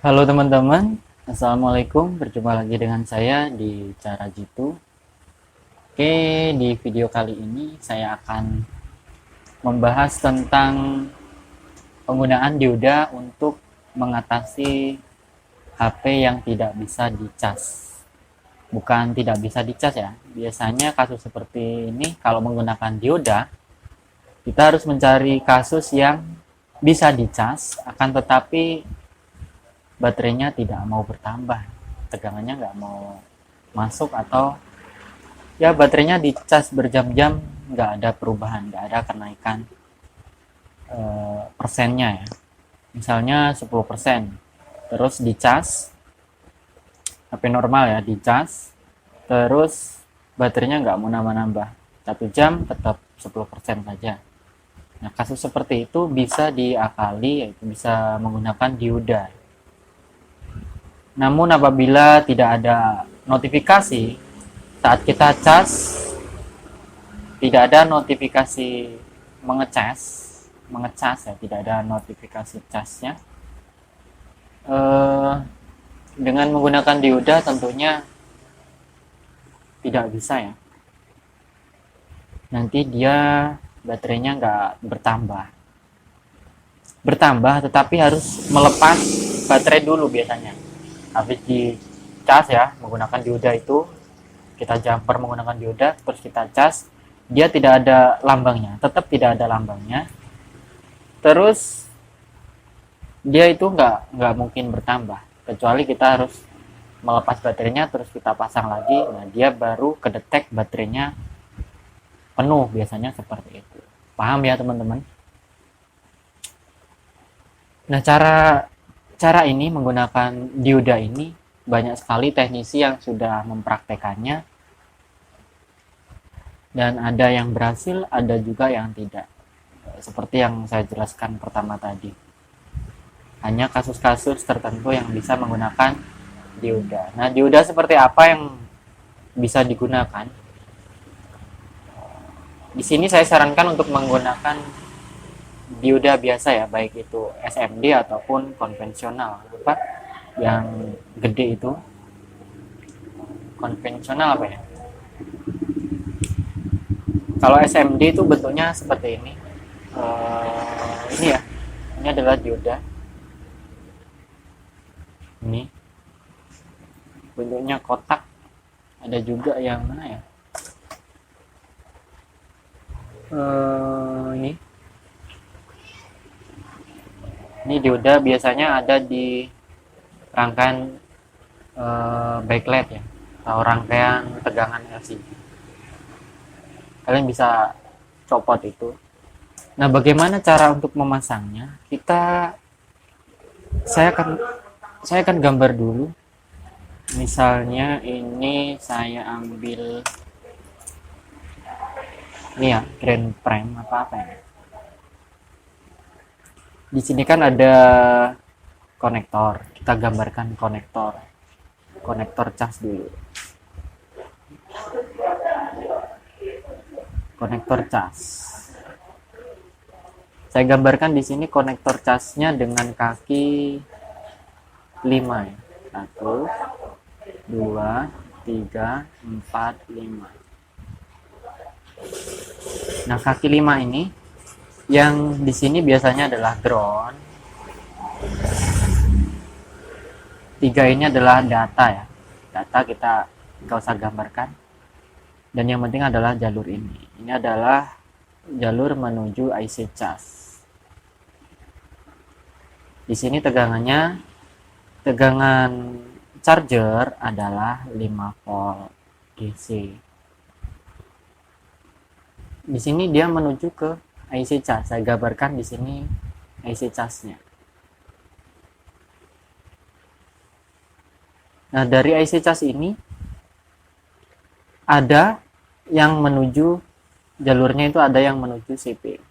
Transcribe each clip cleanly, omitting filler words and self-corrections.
Halo teman-teman, Assalamualaikum. Berjumpa lagi dengan saya di Cara Jitu. Oke, di video kali ini saya akan membahas tentang penggunaan dioda untuk mengatasi HP yang tidak bisa dicas. Bukan tidak bisa dicas ya. Biasanya kasus seperti ini kalau menggunakan dioda, kita harus mencari kasus yang bisa dicas, akan tetapi baterainya tidak mau bertambah, tegangannya nggak mau masuk, atau ya baterainya dicas berjam-jam nggak ada perubahan, nggak ada kenaikan persennya ya. Misalnya 10%, terus dicas HP normal ya, dicas terus baterainya nggak mau nambah-nambah, 1 jam tetap 10% saja. Nah, kasus seperti itu bisa diakali, yaitu bisa menggunakan dioda. Namun apabila tidak ada notifikasi saat kita cas, tidak ada notifikasi mengecas ya, tidak ada notifikasi casnya, dengan menggunakan dioda tentunya tidak bisa ya. Nanti dia baterainya nggak bertambah, tetapi harus melepas baterai dulu biasanya. Habis dicas ya, menggunakan dioda itu, kita jumper menggunakan dioda, terus kita cas, dia tidak ada lambangnya, tetap tidak ada lambangnya. Terus dia itu nggak mungkin bertambah, kecuali kita harus melepas baterainya, terus kita pasang lagi. Nah, dia baru kedetek baterainya penuh, biasanya seperti itu. Paham ya teman-teman? Nah, cara ini menggunakan dioda ini banyak sekali teknisi yang sudah mempraktekannya, dan ada yang berhasil, ada juga yang tidak. Seperti yang saya jelaskan pertama tadi, hanya kasus-kasus tertentu yang bisa menggunakan dioda. Nah, dioda seperti apa yang bisa digunakan? Di sini saya sarankan untuk menggunakan dioda biasa ya, baik itu SMD ataupun konvensional. Apa yang gede itu konvensional apa ya? Kalau SMD itu bentuknya seperti ini. Ini ya, ini adalah dioda. Ini bentuknya kotak. Ada juga yang mana ya? Ini dioda biasanya ada di rangkaian backlight ya, atau rangkaian tegangan LCD. Kalian bisa copot itu. Nah, bagaimana cara untuk memasangnya? Saya akan gambar dulu. Misalnya ini saya ambil ini ya, grand prime apa ya. Di sini kan ada konektor. Kita gambarkan konektor cas dulu. Konektor cas. Saya gambarkan di sini konektor casnya dengan kaki 5 ya. 1 2 3 4 5. Nah, kaki 5 ini yang di sini biasanya adalah ground. 3 ini adalah data ya. Data kita nggak usah gambarkan. Dan yang penting adalah jalur ini. Ini adalah jalur menuju IC cas. Di sini tegangan charger adalah 5 volt DC. Di sini dia menuju ke IC cas. Saya gambarkan di sini IC casnya. Nah, dari IC cas ini ada yang menuju, jalurnya itu ada yang menuju CPU.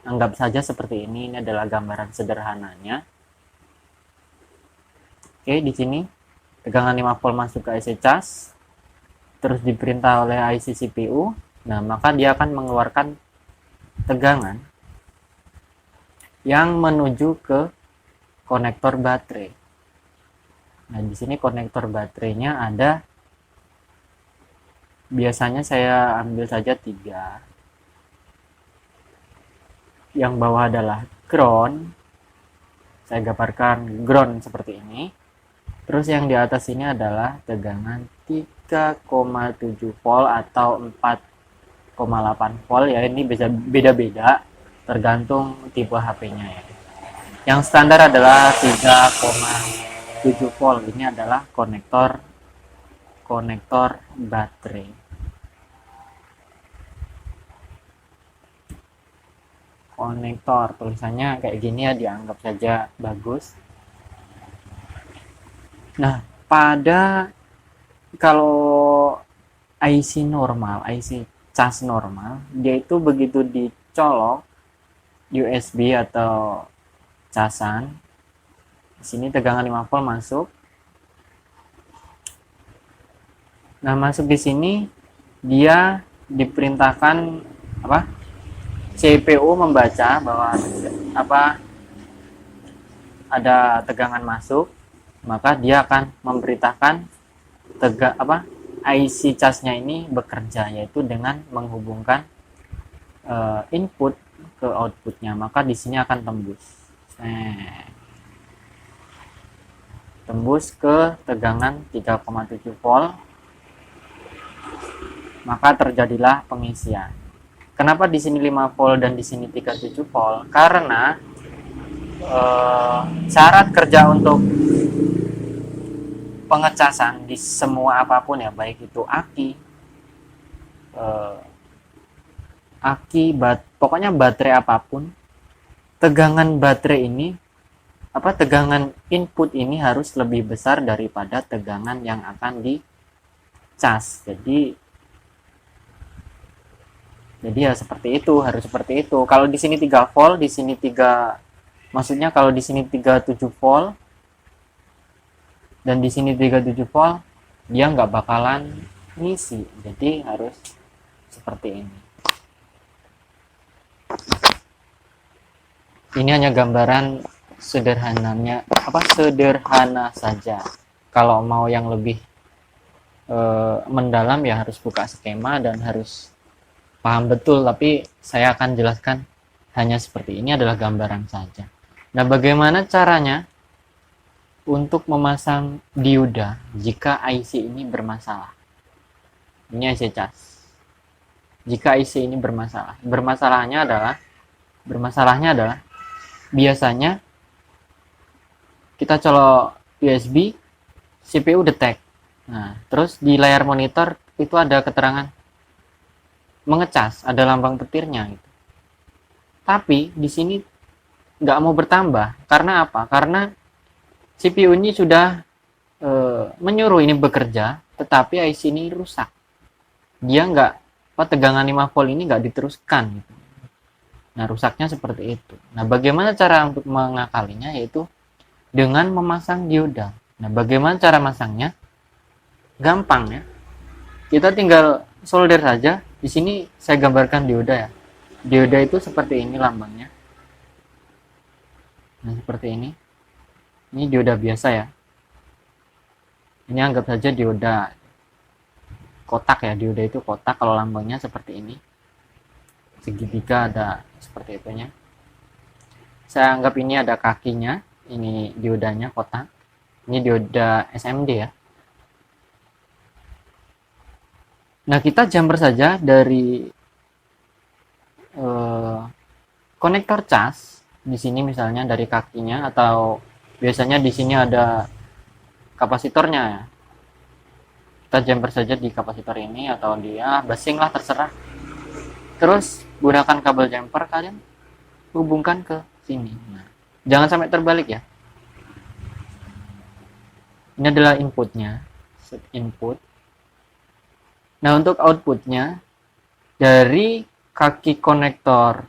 Anggap saja seperti ini adalah gambaran sederhananya. Oke, di sini tegangan 5 volt masuk ke IC cas, terus diperintah oleh IC CPU. Nah, maka dia akan mengeluarkan tegangan yang menuju ke konektor baterai. Nah, di sini konektor baterainya ada, biasanya saya ambil saja 3. Yang bawah adalah ground. Saya gambarkan ground seperti ini. Terus yang di atas ini adalah tegangan 3,7 volt atau 4,8 volt ya. Ini bisa beda-beda tergantung tipe HP-nya ya. Yang standar adalah 3,7 volt. Ini adalah konektor baterai. Konektor tulisannya kayak gini ya, dianggap saja bagus. Nah, kalau IC normal, IC cas normal, dia itu begitu dicolok USB atau casan, di sini tegangan 5 volt masuk. Nah, masuk di sini dia diperintahkan CPU membaca bahwa ada tegangan masuk, maka dia akan memberitakan IC casnya ini bekerja, yaitu dengan menghubungkan input ke outputnya, maka di sini akan tembus ke tegangan 3,7 volt, maka terjadilah pengisian. Kenapa di sini 5 volt dan di sini 37 volt? Karena syarat kerja untuk pengecasan di semua apapun ya, baik itu pokoknya baterai apapun, tegangan baterai ini tegangan input ini harus lebih besar daripada tegangan yang akan dicas. Jadi ya seperti itu, harus seperti itu. Kalau di sini 3 volt, di sini maksudnya kalau di sini 37 volt dan di sini 37 volt, dia nggak bakalan ngisi. Jadi harus seperti ini. Ini hanya gambaran sederhana saja. Kalau mau yang lebih mendalam ya harus buka skema dan harus paham betul, tapi saya akan jelaskan hanya seperti ini, adalah gambaran saja. Nah, bagaimana caranya untuk memasang dioda jika IC ini bermasalah? Ini IC cas. Jika IC ini bermasalah, bermasalahnya adalah biasanya kita colok USB, CPU detect. Nah, terus di layar monitor itu ada keterangan mengecas, ada lambang petirnya gitu. Tapi di sini nggak mau bertambah. Karena apa? Karena CPU ini sudah menyuruh ini bekerja, tetapi IC ini rusak. Dia tegangan 5 volt ini nggak diteruskan gitu. Nah, rusaknya seperti itu. Nah, bagaimana cara untuk mengakalinya? Yaitu dengan memasang dioda. Nah, bagaimana cara masangnya? Gampang ya. Kita tinggal solder saja. Di sini saya gambarkan dioda ya. Dioda itu seperti ini lambangnya. Nah, seperti ini. Ini dioda biasa ya. Ini anggap saja dioda kotak ya. Dioda itu kotak, kalau lambangnya seperti ini. Segitiga ada seperti itunya. Saya anggap ini ada kakinya. Ini diodanya kotak. Ini dioda SMD ya. Nah, kita jumper saja dari konektor cas di sini, misalnya dari kakinya, atau biasanya di sini ada kapasitornya ya. Kita jumper saja di kapasitor ini atau basing lah, terserah. Terus gunakan kabel jumper, kalian hubungkan ke sini. Nah, jangan sampai terbalik ya. Ini adalah inputnya, set input. Nah, untuk outputnya dari kaki konektor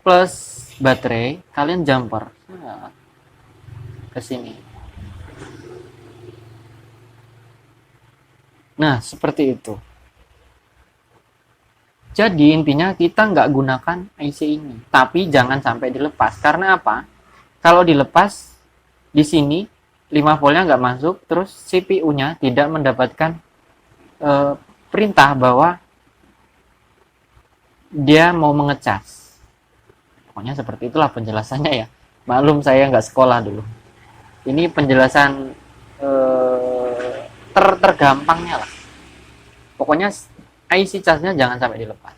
plus baterai, kalian jumper ke sini. Nah, seperti itu. Jadi intinya kita nggak gunakan IC ini, tapi jangan sampai dilepas. Karena apa? Kalau dilepas di sini 5 voltnya nggak masuk, terus CPU-nya tidak mendapatkan perintah bahwa dia mau mengecas. Pokoknya seperti itulah penjelasannya ya. Maklum saya nggak sekolah dulu. Ini penjelasan tergampangnya lah. Pokoknya IC charge-nya jangan sampai dilepas.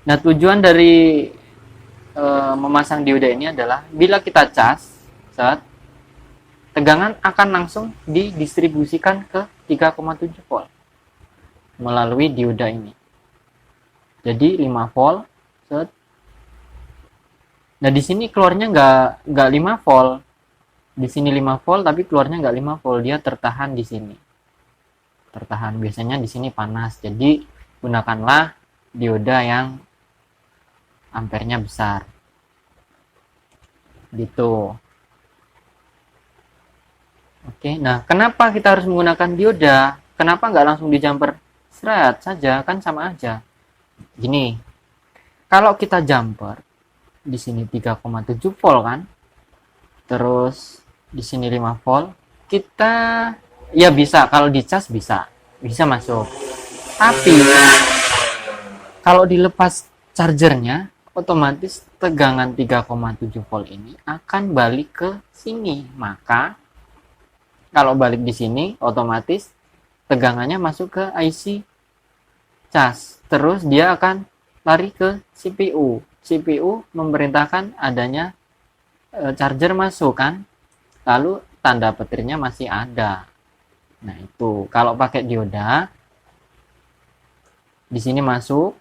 Nah, tujuan dari memasang dioda ini adalah bila kita cas, saat tegangan akan langsung didistribusikan ke 3,7 volt melalui dioda ini. Jadi 5 volt, set. Nah, di sini keluarnya nggak 5 volt. Di sini 5 volt tapi keluarnya nggak 5 volt, dia tertahan di sini. Tertahan, biasanya di sini panas. Jadi gunakanlah dioda yang ampernya besar gitu. Oke, nah kenapa kita harus menggunakan dioda? Kenapa nggak langsung di jumper seret saja, kan sama aja. Gini, kalau kita jumper di sini 3,7 volt kan, terus di sini 5 volt, kita ya bisa, kalau dicas bisa masuk. Tapi kalau dilepas chargernya, otomatis tegangan 3,7 volt ini akan balik ke sini. Maka kalau balik di sini, otomatis tegangannya masuk ke IC cas. Terus dia akan lari ke CPU. CPU memerintahkan adanya charger masuk kan. Lalu tanda petirnya masih ada. Nah, itu kalau pakai dioda di sini masuk.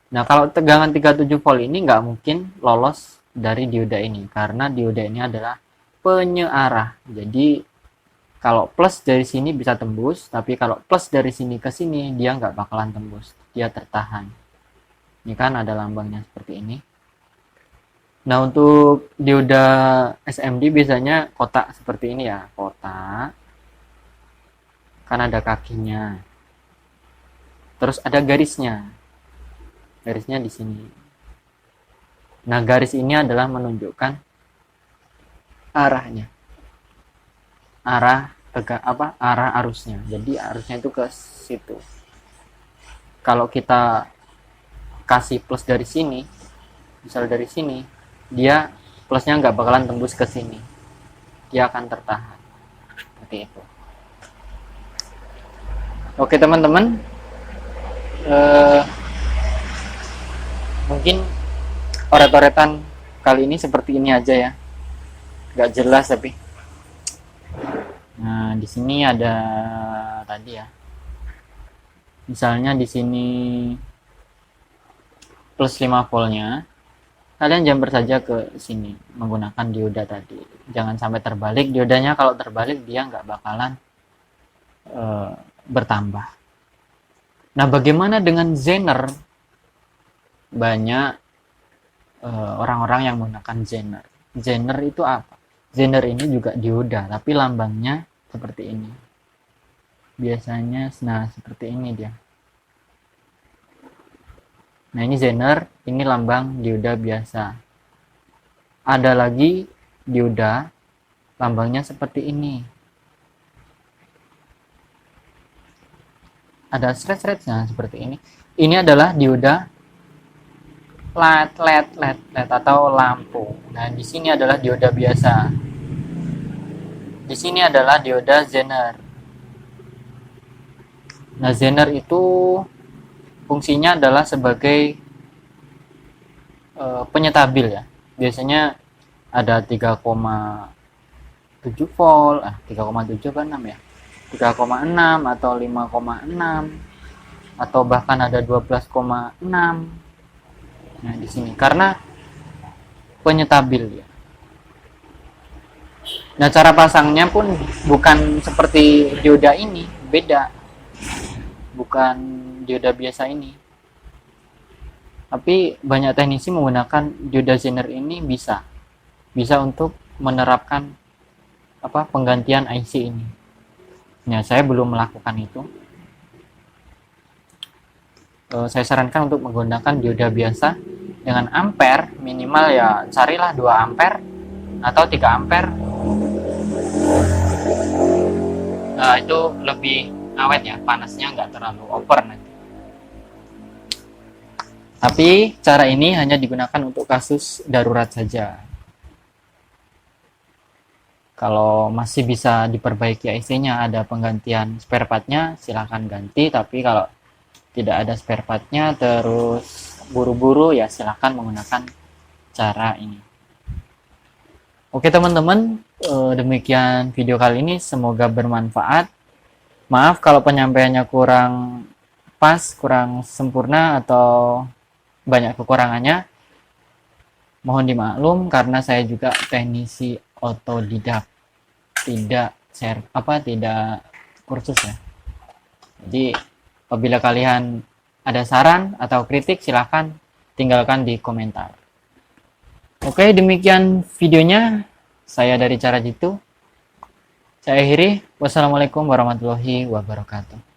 Nah, kalau tegangan 37 volt ini nggak mungkin lolos dari dioda ini, karena dioda ini adalah penyearah. Jadi, kalau plus dari sini bisa tembus, tapi kalau plus dari sini ke sini, dia nggak bakalan tembus. Dia tertahan. Ini kan ada lambangnya seperti ini. Nah, untuk dioda SMD biasanya kotak seperti ini ya, kotak. Kan ada kakinya. Terus ada garisnya. Garisnya di sini. Nah, garis ini adalah menunjukkan arahnya. Arah arusnya. Jadi arusnya itu ke situ. Kalau kita kasih plus dari sini, misal dari sini, dia plusnya nggak bakalan tembus ke sini. Dia akan tertahan. Seperti itu. Oke, teman-teman. Mungkin oret-oretan kali ini seperti ini aja ya, nggak jelas tapi. Nah, di sini ada tadi ya, misalnya di sini plus 5 voltnya, kalian jumper saja ke sini menggunakan dioda tadi. Jangan sampai terbalik diodanya. Kalau terbalik dia nggak bakalan bertambah. Nah, bagaimana dengan Zener? Banyak orang-orang yang menggunakan Zener. Zener itu apa? Zener ini juga dioda, tapi lambangnya seperti ini. Biasanya, nah seperti ini dia. Nah, ini Zener, ini lambang dioda biasa. Ada lagi dioda, lambangnya seperti ini. Ada seret-seretnya seperti ini. Ini adalah dioda LED atau lampu. Nah, di sini adalah dioda biasa. Di sini adalah dioda Zener. Nah, Zener itu fungsinya adalah sebagai penyetabil ya. Biasanya ada 3,7 volt, 3,7 kan 6 ya. 3,6 atau 5,6 atau bahkan ada 12,6. Nah, di sini karena penyetabil ya. Nah, cara pasangnya pun bukan seperti dioda ini, beda. Bukan dioda biasa ini. Tapi banyak teknisi menggunakan dioda Zener ini bisa untuk menerapkan penggantian IC ini. Nah, saya belum melakukan itu. saya sarankan untuk menggunakan dioda biasa dengan ampere minimal ya, carilah 2 ampere atau 3 ampere. Itu lebih awet ya, panasnya nggak terlalu over nanti. Tapi cara ini hanya digunakan untuk kasus darurat saja. Kalau masih bisa diperbaiki IC-nya, ada penggantian spare part-nya, silahkan ganti. Tapi kalau tidak ada spare part-nya, terus buru-buru, ya silahkan menggunakan cara ini. Oke teman-teman, demikian video kali ini. Semoga bermanfaat. Maaf kalau penyampaiannya kurang pas, kurang sempurna, atau banyak kekurangannya. Mohon dimaklum karena saya juga teknisi otodidak, tidak kursus ya. Jadi apabila kalian ada saran atau kritik, silahkan tinggalkan di komentar. Oke, demikian videonya. Saya dari Cara Jitu. Saya akhiri. Wassalamualaikum warahmatullahi wabarakatuh.